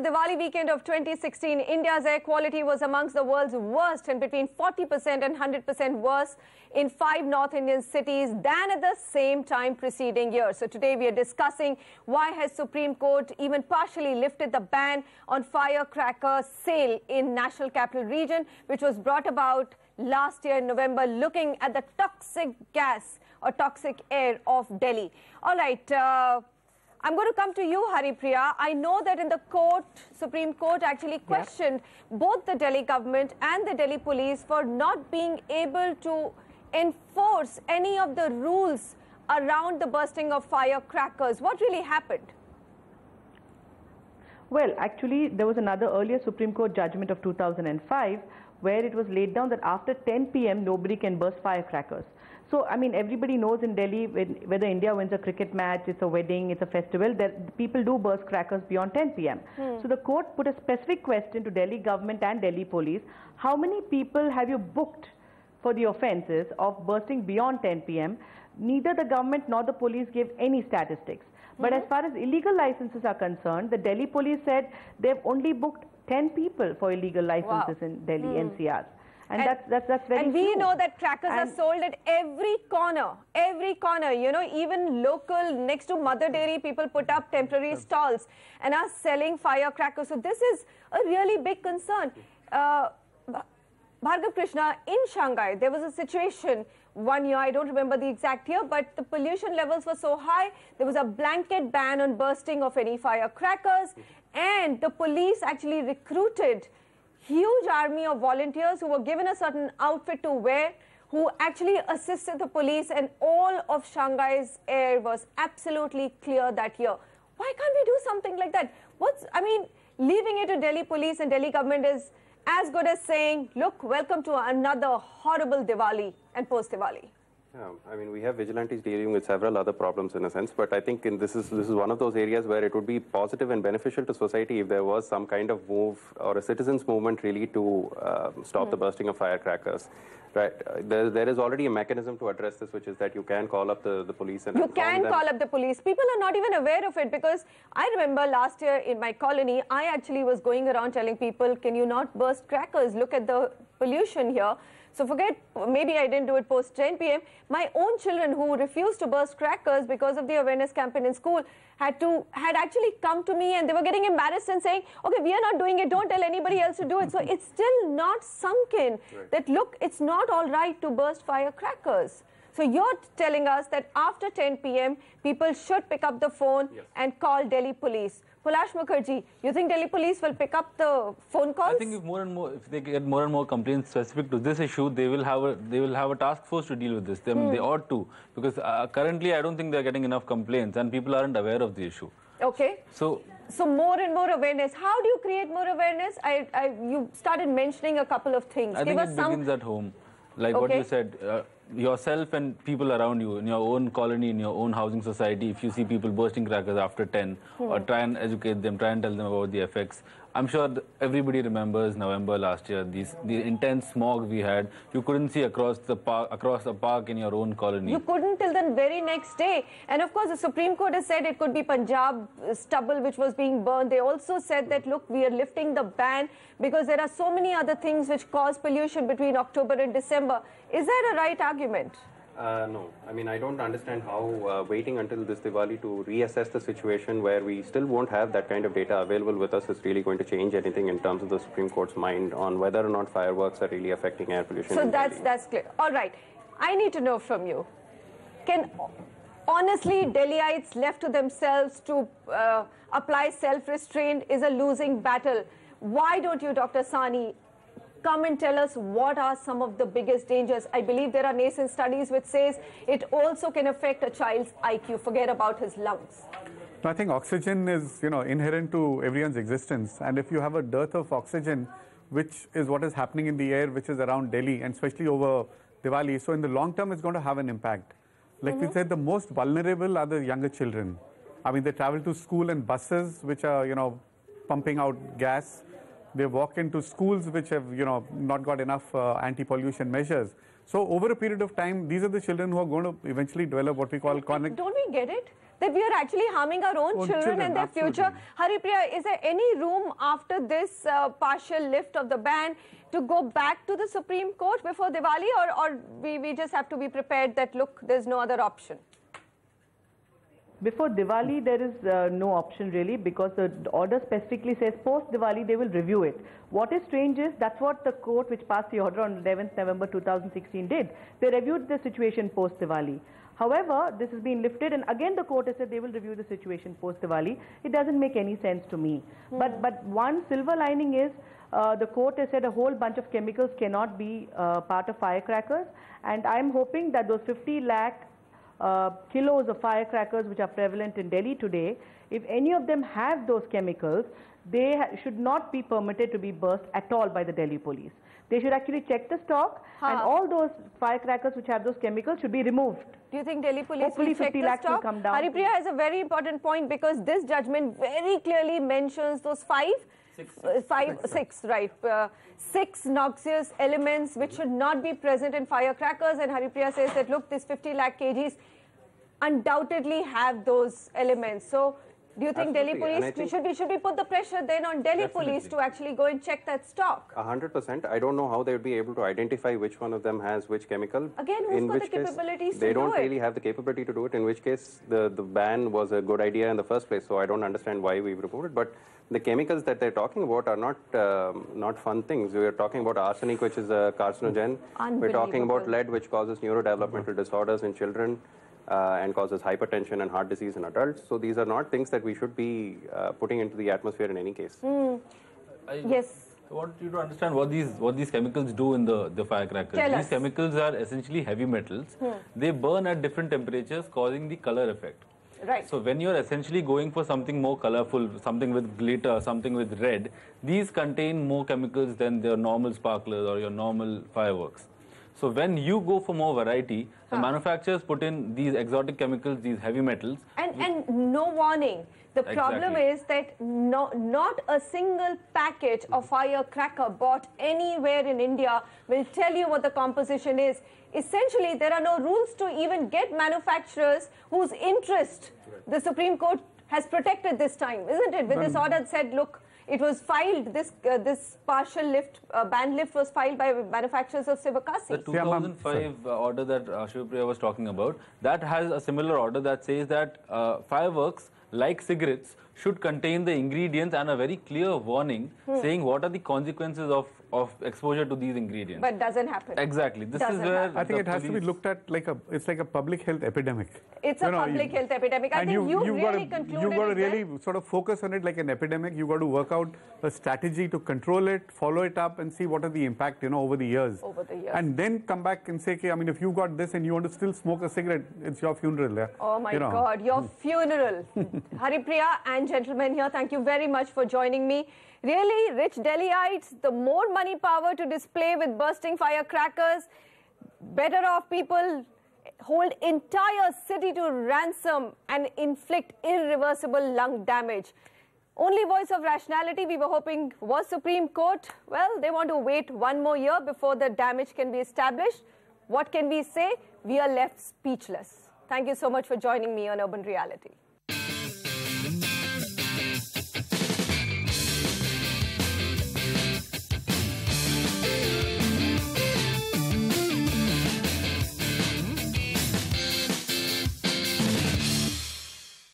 the Diwali weekend of 2016, India's air quality was amongst the world's worst and between 40% and 100% worse in 5 North Indian cities than at the same time preceding year. So today we are discussing why has Supreme Court even partially lifted the ban on firecracker sale in National Capital Region, which was brought about last year in November, looking at the toxic gas or toxic air of Delhi. All right. I'm going to come to you, Haripriya. I know that in the court, Supreme Court actually questioned both the Delhi government and the Delhi police for not being able to enforce any of the rules around the bursting of firecrackers. What really happened? Well, actually, there was another earlier Supreme Court judgment of 2005 where it was laid down that after 10 p.m. nobody can burst firecrackers. So, I mean, everybody knows in Delhi, whether India wins a cricket match, it's a wedding, it's a festival, that people do burst crackers beyond 10 p.m. So the court put a specific question to Delhi government and Delhi police. How many people have you booked for the offences of bursting beyond 10 p.m.? Neither the government nor the police gave any statistics. But as far as illegal licenses are concerned, the Delhi police said they've only booked 10 people for illegal licenses in Delhi NCR. And that's very And we true. know that crackers are sold at every corner, you know, even local, next to Mother Dairy, people put up temporary stalls and are selling firecrackers. So this is a really big concern. Bhargav, Krishna, in Shanghai, there was a situation one year, I don't remember the exact year, but the pollution levels were so high, there was a blanket ban on bursting of any firecrackers, and the police actually recruited huge army of volunteers who were given a certain outfit to wear, who actually assisted the police, and all of Shanghai's air was absolutely clear that year. Why can't we do something like that? I mean, leaving it to Delhi police and Delhi government is as good as saying, look, welcome to another horrible Diwali and post-Diwali. Yeah, I mean, we have vigilantes dealing with several other problems in a sense, but I think this is one of those areas where it would be positive and beneficial to society if there was some kind of move or a citizens' movement really to stop the bursting of firecrackers. Right, there is already a mechanism to address this, which is that you can call up the police and you can call up the police. People are not even aware of it, because I remember last year in my colony, I actually was going around telling people, can you not burst crackers? Look at the pollution here. So forget, maybe I didn't do it post 10 p.m. My own children who refused to burst crackers because of the awareness campaign in school had actually come to me, and they were getting embarrassed and saying, okay, we are not doing it, don't tell anybody else to do it. So it's still not sunk in that, look, it's not all right to burst firecrackers. So you're telling us that after 10 p.m., people should pick up the phone and call Delhi police. Polash, Mukherjee, you think Delhi police will pick up the phone calls? I think if they get more and more complaints specific to this issue, they will have a task force to deal with this. I mean, they ought to, because currently I don't think they're getting enough complaints and people aren't aware of the issue. Okay. So more and more awareness. How do you create more awareness? You started mentioning a couple of things. I think it begins at home. Like what you said, yourself and people around you, in your own colony, in your own housing society, if you see people bursting crackers after 10, or try and educate them, try and tell them about the effects. I'm sure everybody remembers November last year, the intense smog we had. You couldn't see across the park in your own colony. You couldn't till the very next day. And of course, the Supreme Court has said it could be Punjab stubble which was being burned. They also said that, look, we are lifting the ban because there are so many other things which cause pollution between October and December. Is that a right argument? No. I mean, I don't understand how waiting until this Diwali to reassess the situation where we still won't have that kind of data available with us is really going to change anything in terms of the Supreme Court's mind on whether or not fireworks are really affecting air pollution. So that's clear. All right. I need to know from you. Can honestly Delhiites left to themselves to apply self-restraint is a losing battle? Why don't you, Dr. Sahni, come and tell us what are some of the biggest dangers? I believe there are nascent studies which says it also can affect a child's IQ. Forget about his lungs. I think oxygen is, inherent to everyone's existence. And if you have a dearth of oxygen, which is what is happening in the air, which is around Delhi, and especially over Diwali, so in the long term, it's going to have an impact. Like we said, the most vulnerable are the younger children. I mean, they travel to school in buses, which are, pumping out gas. They walk into schools which have, not got enough anti-pollution measures. So over a period of time, these are the children who are going to eventually develop what we call chronic. Don't we get it? that we are actually harming our own children and their future. Haripriya, is there any room after this partial lift of the ban to go back to the Supreme Court before Diwali, or we just have to be prepared that, look, there's no other option? Before Diwali, there is no option really, because the order specifically says post-Diwali they will review it. What is strange is that's what the court which passed the order on 11th November 2016 did. They reviewed the situation post-Diwali. However, this has been lifted, and again the court has said they will review the situation post-Diwali. It doesn't make any sense to me. But one silver lining is the court has said a whole bunch of chemicals cannot be part of firecrackers, and I'm hoping that those 50 lakh kilos of firecrackers which are prevalent in Delhi today, if any of them have those chemicals, they should not be permitted to be burst at all by the Delhi police. They should actually check the stock, and all those firecrackers which have those chemicals should be removed. Do you think Delhi police will check the stock? Will come down. Haripriya has a very important point, because this judgment very clearly mentions those six noxious elements which should not be present in firecrackers, and Haripriya says that, look, this 50 lakh kgs undoubtedly have those elements. So do you think Delhi police, should we put the pressure then on Delhi police to actually go and check that stock? 100%. I don't know how they would be able to identify which one of them has which chemical. Again, who's got the capabilities to do it? They don't really have the capability to do it, in which case the ban was a good idea in the first place, so I don't understand why we've removed it. But the chemicals that they're talking about are not fun things. We're talking about arsenic, which is a carcinogen. We're talking about lead, which causes neurodevelopmental disorders in children and causes hypertension and heart disease in adults. So these are not things that we should be putting into the atmosphere in any case. Yes. I want you to understand what these chemicals do in the firecrackers. These chemicals are essentially heavy metals. They burn at different temperatures, causing the color effect. Right. So when you're essentially going for something more colorful, something with glitter, something with red, these contain more chemicals than your normal sparklers or your normal fireworks. So when you go for more variety, the manufacturers put in these exotic chemicals, these heavy metals. And no warning. The problem is that not a single packet of firecracker bought anywhere in India will tell you what the composition is. Essentially, there are no rules to even get manufacturers whose interest the Supreme Court has protected this time, isn't it? With this order that said, look, it was filed, this partial lift, ban lift was filed by manufacturers of Sivakasi. The 2005 order that Haripriya was talking about, that has a similar order that says that fireworks, like cigarettes, should contain the ingredients and a very clear warning saying what are the consequences of exposure to these ingredients. But doesn't happen. Exactly. This is where I think it has to be looked at like it's like a public health epidemic. It's a public health epidemic. I think you've really concluded you've got to really sort of focus on it like an epidemic. You've got to work out a strategy to control it, follow it up, and see what are the impact, over the years. And then come back and say, okay, I mean, if you got this and you want to still smoke a cigarette, it's your funeral. Yeah? Oh my God, your funeral. Haripriya and gentlemen here, thank you very much for joining me. Really, rich Delhiites, the more money power to display with bursting firecrackers, better off people hold entire city to ransom and inflict irreversible lung damage. Only voice of rationality we were hoping was Supreme Court. Well, they want to wait one more year before the damage can be established. What can we say? We are left speechless. Thank you so much for joining me on Urban Reality.